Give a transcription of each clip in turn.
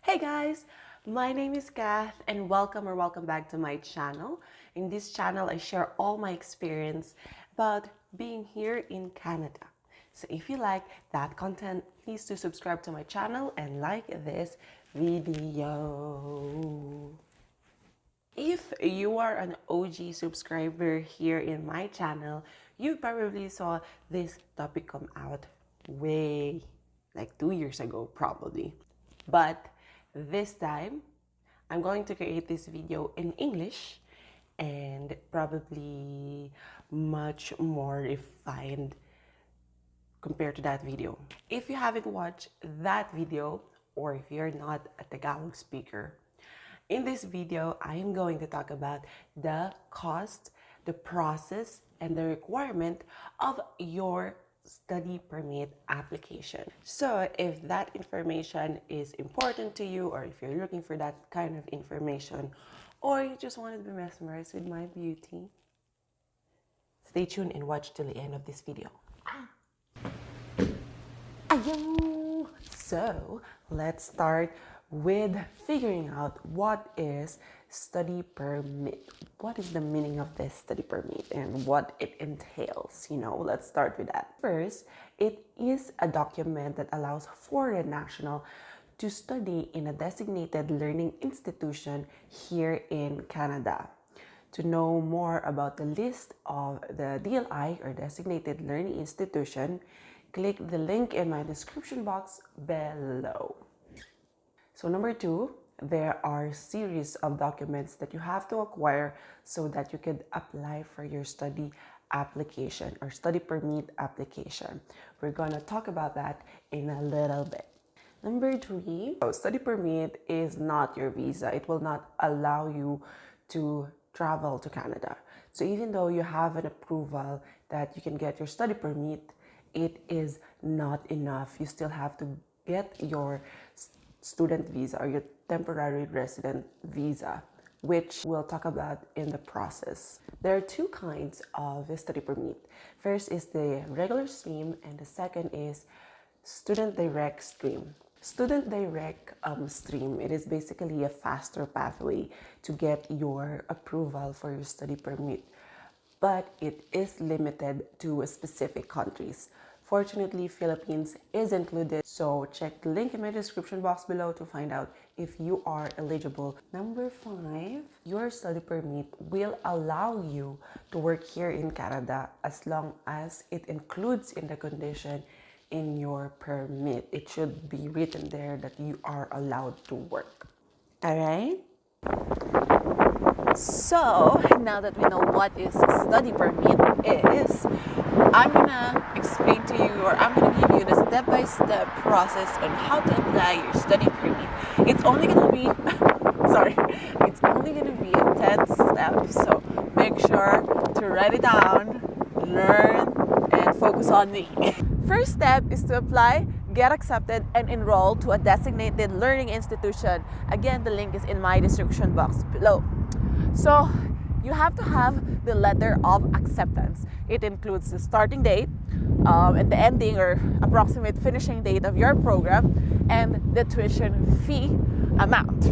Hey guys, my name is Kath and welcome back to my channel. In this channel, I share all my experience about being here in Canada. So if you like that content, please do subscribe to my channel and like this video. If you are an OG subscriber here in my channel, you probably saw this topic come out way like 2 years ago probably. But this time, I'm going to create this video in English and probably much more refined compared to that video. If you haven't watched that video, or if you're not a Tagalog speaker, in this video, I am going to talk about the cost, the process, and the requirement of your study permit application. So if that information is important to you, or if you're looking for that kind of information, or you just want to be mesmerized with my beauty, stay tuned and watch till the end of this video. So let's start with figuring out what is study permit. What is the meaning of this study permit and what it entails? Let's start with that. First, it is a document that allows foreign national to study in a designated learning institution here in Canada. To know more about the list of the DLI or designated learning institution, click the link in my description box below. So number 2, there are series of documents that you have to acquire so that you can apply for your study application or study permit application. We're going to talk about that in a little bit. Number 3, study permit is not your visa. It will not allow you to travel to Canada. So even though you have an approval that you can get your study permit, it is not enough. You still have to get your student visa or your temporary resident visa, which we'll talk about in the process. There are 2 kinds of study permit. First is the regular stream and the second is student direct stream. Student direct stream, it is basically a faster pathway to get your approval for your study permit, but it is limited to specific countries. Fortunately, Philippines is included, so check the link in my description box below to find out if you are eligible. Number 5, your study permit will allow you to work here in Canada as long as it includes in the condition in your permit. It should be written there that you are allowed to work. Alright? So, now that we know what is study permit is, I'm gonna explain to you, or I'm gonna give you the step-by-step process on how to apply your study permit. It's only gonna be, it's only gonna be a 10 steps, so make sure to write it down, learn, and focus on me. First step is to apply, get accepted, and enroll to a designated learning institution. Again, the link is in my description box below. So you have to have the letter of acceptance. It includes the starting date and the ending or approximate finishing date of your program and the tuition fee amount.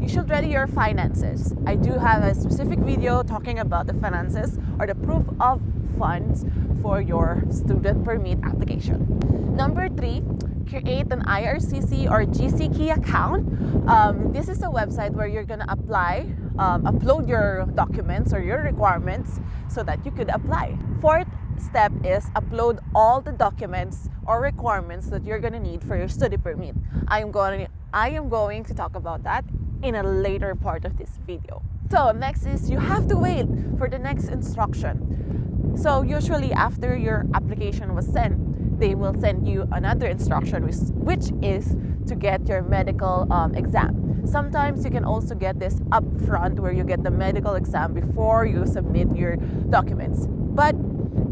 You should ready your finances. I do have a specific video talking about the finances or the proof of funds for your student permit application. Number 3, create an IRCC or GCKey account. This is a website where you're gonna apply, upload your documents or your requirements so that you could apply. 4th step is upload all the documents or requirements that you're gonna need for your study permit. I am going to talk about that in a later part of this video. So next is you have to wait for the next instruction. So usually after your application was sent, they will send you another instruction, which is to get your medical exam. Sometimes you can also get this up front where you get the medical exam before you submit your documents. But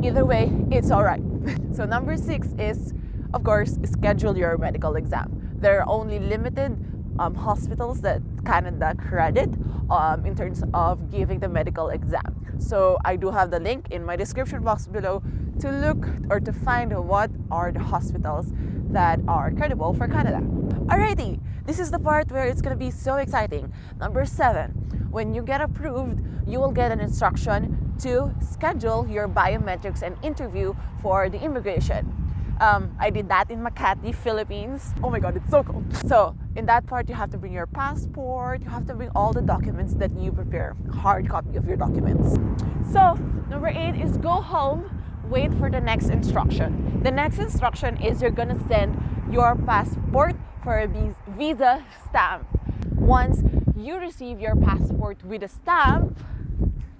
either way, it's all right. So number 6 is, of course, schedule your medical exam. There are only limited hospitals that Canada credit in terms of giving the medical exam. So I do have the link in my description box below to look or to find what are the hospitals that are credible for Canada. Alrighty, this is the part where it's gonna be so exciting. Number 7, when you get approved, you will get an instruction to schedule your biometrics and interview for the immigration. I did that in Makati, Philippines. Oh my god, it's so cool. So in that part, you have to bring your passport, you have to bring all the documents that you prepare, hard copy of your documents. So number 8 is go home, wait for the next instruction. The next instruction is you're gonna send your passport for a visa stamp. Once you receive your passport with a stamp,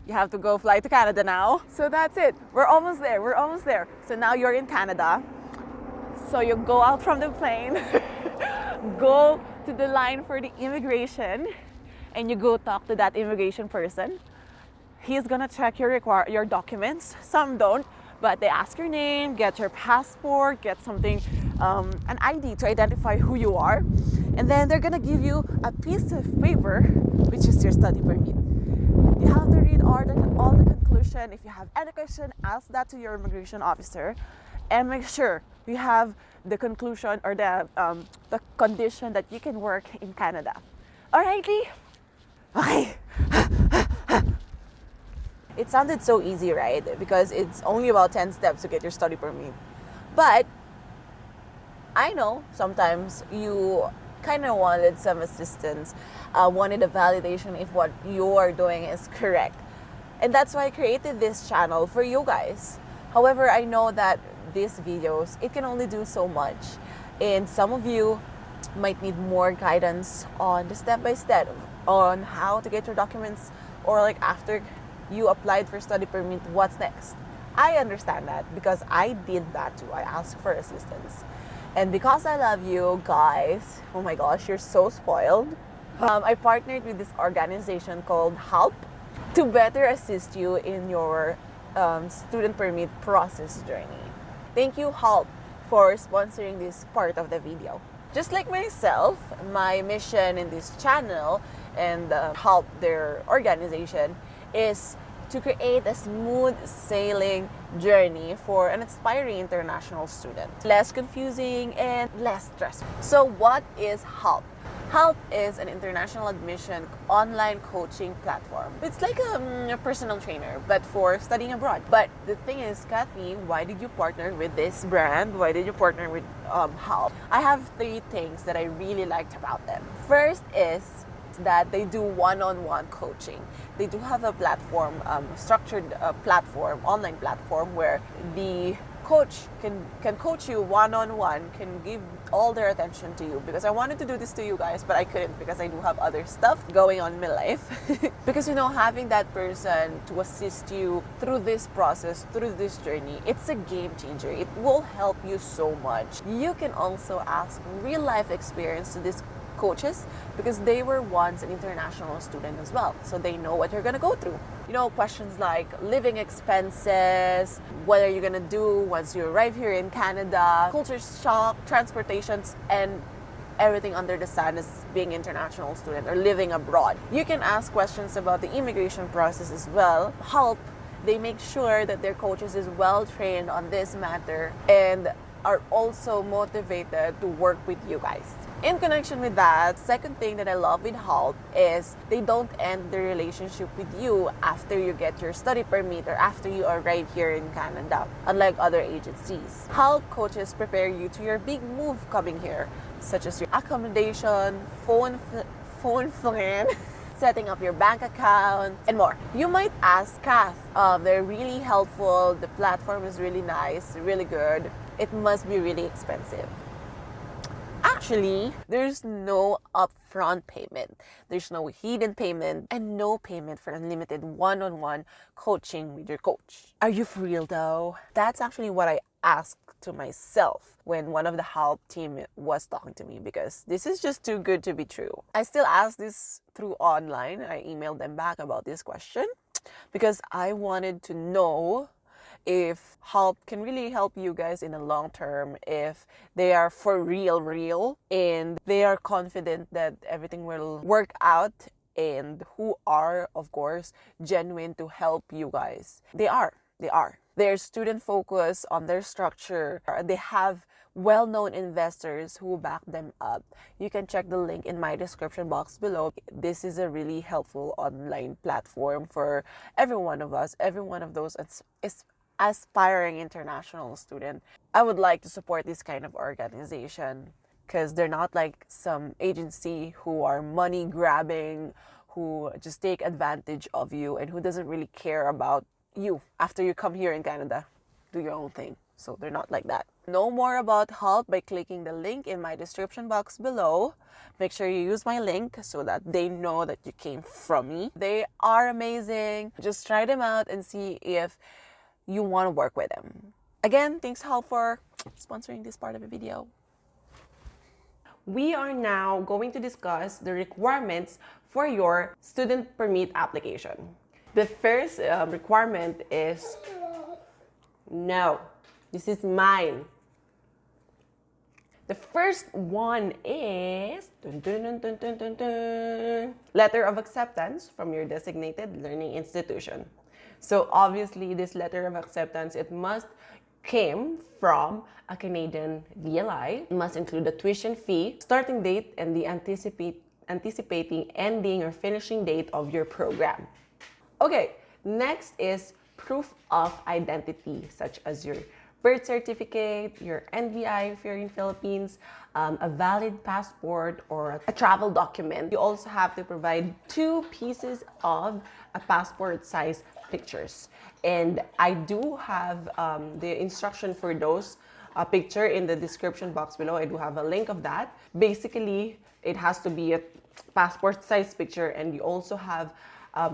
you have to go fly to Canada now. So that's it. We're almost there. So now you're in Canada. So you go out from the plane, go to the line for the immigration, and you go talk to that immigration person. He's gonna check your documents. Some don't, but they ask your name, get your passport, get something, an ID to identify who you are. And then they're gonna give you a piece of paper, which is your study permit. You have to read all the conclusion. If you have any question, ask that to your immigration officer, and make sure you have the conclusion or the condition that you can work in Canada. Alrighty? Okay. It sounded so easy, right? Because it's only about 10 steps to get your study permit. But I know sometimes you kind of wanted some assistance, wanted a validation if what you're doing is correct. And that's why I created this channel for you guys. However, I know that these videos, it can only do so much. And some of you might need more guidance on the step-by-step on how to get your documents, or like after you applied for study permit, what's next? I understand that because I did that too. I asked for assistance. And because I love you guys, oh my gosh, you're so spoiled. I partnered with this organization called HELP to better assist you in your student permit process journey. Thank you, HELP, for sponsoring this part of the video. Just like myself, my mission in this channel and HELP, their organization, is to create a smooth sailing journey for an aspiring international student. Less confusing and less stressful. So what is HELP? HELP is an international admission online coaching platform. It's like a personal trainer, but for studying abroad. But the thing is, Kathy, why did you partner with this brand? Why did you partner with HELP? I have 3 things that I really liked about them. First is that they do one-on-one coaching. They do have a platform, structured platform, online platform, where the coach can coach you one-on-one, can give all their attention to you. Because I wanted to do this to you guys, but I couldn't because I do have other stuff going on in my life. Because having that person to assist you through this process, through this journey, it's a game changer. It will help you so much. You can also ask real life experience to this coaches because they were once an international student as well, so they know what you're gonna go through. Questions like living expenses, what are you gonna do once you arrive here in Canada, culture shock, transportations, and everything under the sun as being an international student or living abroad. You can ask questions about the immigration process as well. HELP, they make sure that their coaches is well trained on this matter and are also motivated to work with you guys. In connection with that, second thing that I love with HELP is they don't end the relationship with you after you get your study permit or after you arrive here in Canada, unlike other agencies. HELP coaches prepare you to your big move coming here, such as your accommodation, phone plan, setting up your bank account, and more. You might ask, Kath, they're really helpful, the platform is really nice, really good. It must be really expensive. Actually, there's no upfront payment, there's no hidden payment, and no payment for unlimited one-on-one coaching with your coach. Are you for real though? That's actually what I asked to myself when one of the HELP team was talking to me, because this is just too good to be true. I still ask this through online. I emailed them back about this question because I wanted to know if HELP can really help you guys in the long term, if they are for real, and they are confident that everything will work out, and who are, of course, genuine to help you guys. They are. They're student focused on their structure. They have well-known investors who back them up. You can check the link in my description box below. This is a really helpful online platform for every one of us, every one of those aspiring international student. I would like to support this kind of organization because they're not like some agency who are money grabbing, who just take advantage of you and who doesn't really care about you after you come here in Canada. Do your own thing. So they're not like that. Know more about help by clicking the link in my description box below. Make sure you use my link so that they know that you came from me. They are amazing. Just try them out and see if you want to work with them. Again, thanks Help for sponsoring this part of the video. We are now going to discuss the requirements for your student permit application. The first requirement is no. This is mine. The first one is letter of acceptance from your designated learning institution. So obviously this letter of acceptance, it must came from a Canadian DLI. It must include the tuition fee, starting date, and the anticipating ending or finishing date of your program. Okay, next is proof of identity, such as your birth certificate, your NBI if you're in Philippines, a valid passport, or a travel document. You also have to provide 2 pieces of a passport size pictures. And I do have the instruction for those picture in the description box below. I do have a link of that. Basically, it has to be a passport size picture, and you also have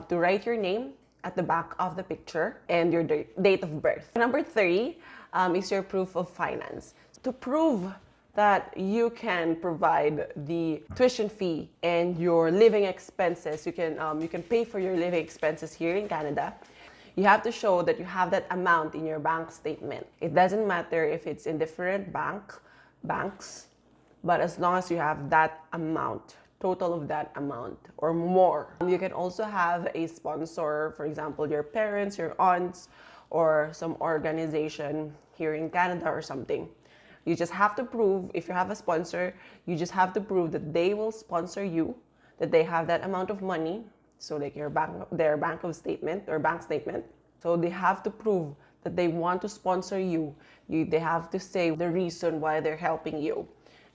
to write your name at the back of the picture and your date of birth. Number 3 is your proof of finance. To prove that you can provide the tuition fee and your living expenses, you can pay for your living expenses here in Canada. You have to show that you have that amount in your bank statement. It doesn't matter if it's in different banks, but as long as you have that amount, total of that amount or more. You can also have a sponsor, for example, your parents, your aunts, or some organization here in Canada or something. You just have to prove, if you have a sponsor, you just have to prove that they will sponsor you, that they have that amount of money. So like their bank statement. So they have to prove that they want to sponsor you. They have to say the reason why they're helping you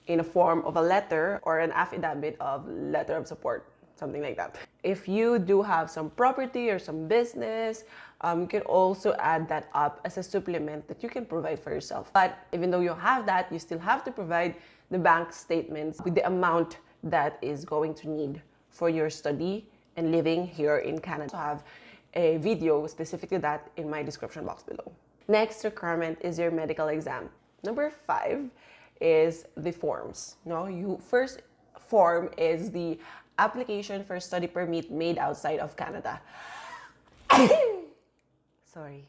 in a form of a letter or an affidavit of letter of support, something like that. If you do have some property or some business, you can also add that up as a supplement that you can provide for yourself. But even though you have that, you still have to provide the bank statements with the amount that is going to need for your study and living here in Canada. I have a video specific to that in my description box below. Next requirement is your medical exam. Number 5 is the forms. First form is the application for study permit made outside of Canada. Sorry.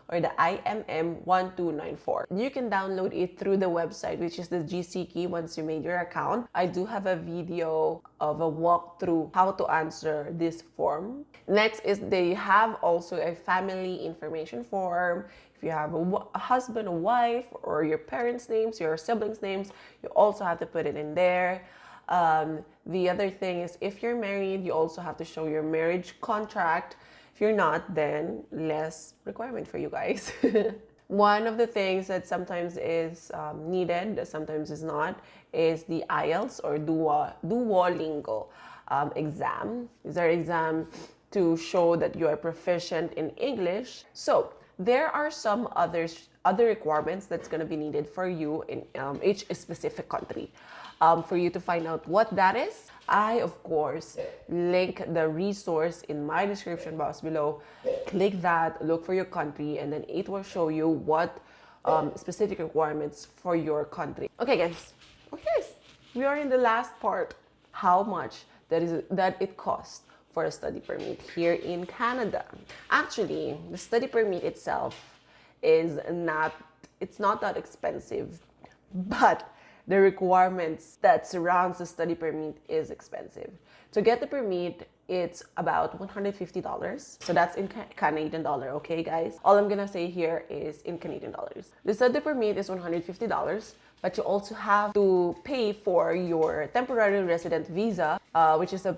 Or the IMM 1294. You can download it through the website, which is the GC key once you made your account. I do have a video of a walkthrough how to answer this form. Next is they have also a family information form. If you have a husband, a wife, or your parents' names, your siblings' names, you also have to put it in there. The other thing is if you're married, you also have to show your marriage contract. If you're not, then less requirement for you guys. One of the things that sometimes is needed, sometimes is not, is the IELTS or Duolingo exam. These are exams to show that you are proficient in English. So there are some other requirements that's going to be needed for you in each specific country. For you to find out what that is, I, of course, link the resource in my description box below. Click that, look for your country, and then it will show you what specific requirements for your country. Okay, guys. We are in the last part. How much that it costs for a study permit here in Canada. Actually, the study permit itself is not that expensive, but the requirements that surrounds the study permit is expensive. To get the permit, it's about $150. So that's in Canadian dollar, okay guys? All I'm gonna say here is in Canadian dollars. The study permit is $150. but you also have to pay for your temporary resident visa, which is a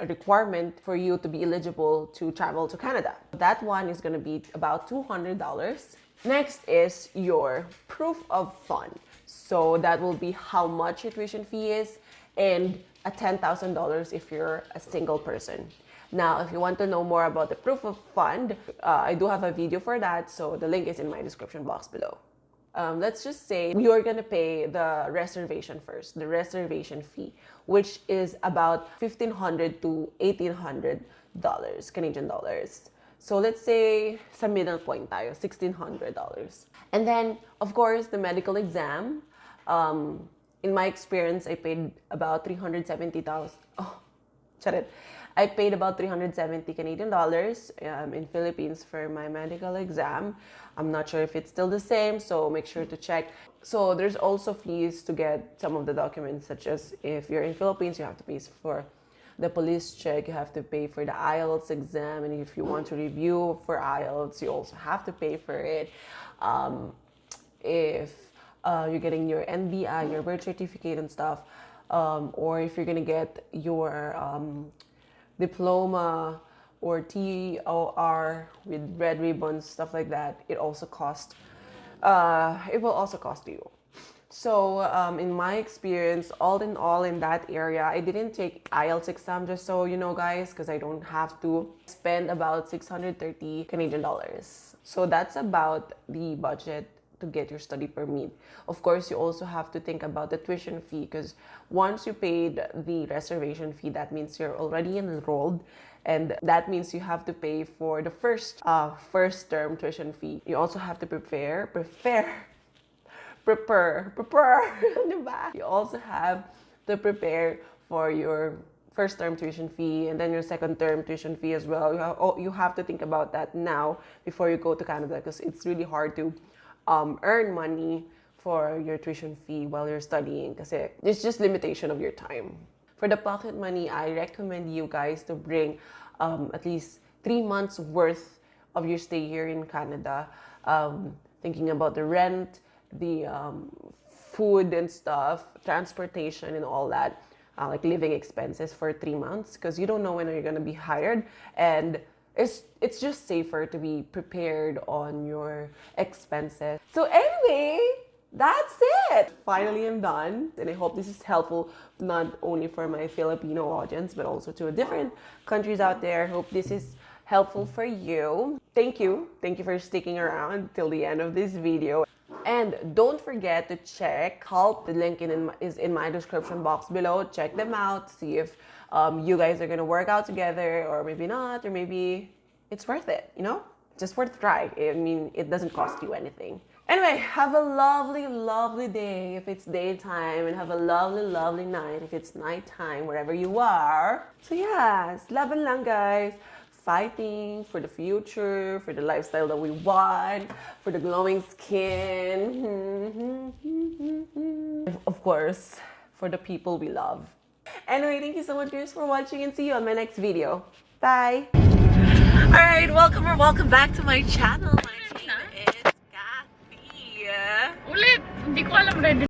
requirement for you to be eligible to travel to Canada. That one is going to be about $200. Next is your proof of fund. So that will be how much your tuition fee is, and a $10,000 if you're a single person. Now, if you want to know more about the proof of fund, I do have a video for that, so the link is in my description box below. Let's just say you're gonna pay the reservation first, the reservation fee, which is about $1,500 to $1,800 Canadian dollars. So let's say sa middle point tayo, $1,600. And then, of course, the medical exam. In my experience, I paid about 370,000. Oh, charit. I paid about 370 Canadian dollars in Philippines for my medical exam. I'm not sure if it's still the same, so make sure to check. So there's also fees to get some of the documents, such as if you're in Philippines, you have to pay for the police check, you have to pay for the IELTS exam, and if you want to review for IELTS, you also have to pay for it. If you're getting your NBI, your birth certificate and stuff, or if you're gonna get your diploma or TOR with red ribbons, stuff like that, it will also cost you. So in my experience, all in all in that area, I didn't take IELTS exam, just so you know guys, because I don't have to spend about 630 Canadian dollars. So that's about the budget to get your study permit. Of course, you also have to think about the tuition fee, because once you paid the reservation fee, that means you're already enrolled, and that means you have to pay for the first term tuition fee. You also have to prepare. Diba? You also have to prepare for your first term tuition fee and then your second term tuition fee as well. You have to think about that now before you go to Canada, because it's really hard to earn money for your tuition fee while you're studying, kasi there's just limitation of your time. For the pocket money, I recommend you guys to bring at least 3 months worth of your stay here in Canada, thinking about the rent, the food and stuff, transportation and all that, like living expenses for 3 months, because you don't know when you're going to be hired, and it's just safer to be prepared on your expenses. So anyway, that's it. Finally, I'm done, and I hope this is helpful not only for my Filipino audience but also to different countries out there. Hope this is helpful for you. Thank you for sticking around till the end of this video. And don't forget to check Help. The link is in my description box below. Check them out. See if you guys are gonna work out together, or maybe not, or maybe it's worth it, you know? Just worth a try. I mean, it doesn't cost you anything. Anyway, have a lovely, lovely day if it's daytime, and have a lovely, lovely night if it's nighttime, wherever you are. So yes, laban lang guys. Fighting for the future, for the lifestyle that we want, for the glowing skin. Of course, for the people we love. Anyway, thank you so much guys for watching, and see you on my next video. Bye! Alright, welcome back to my channel. My name is Kath Dee. Ulit, hindi ko alam ready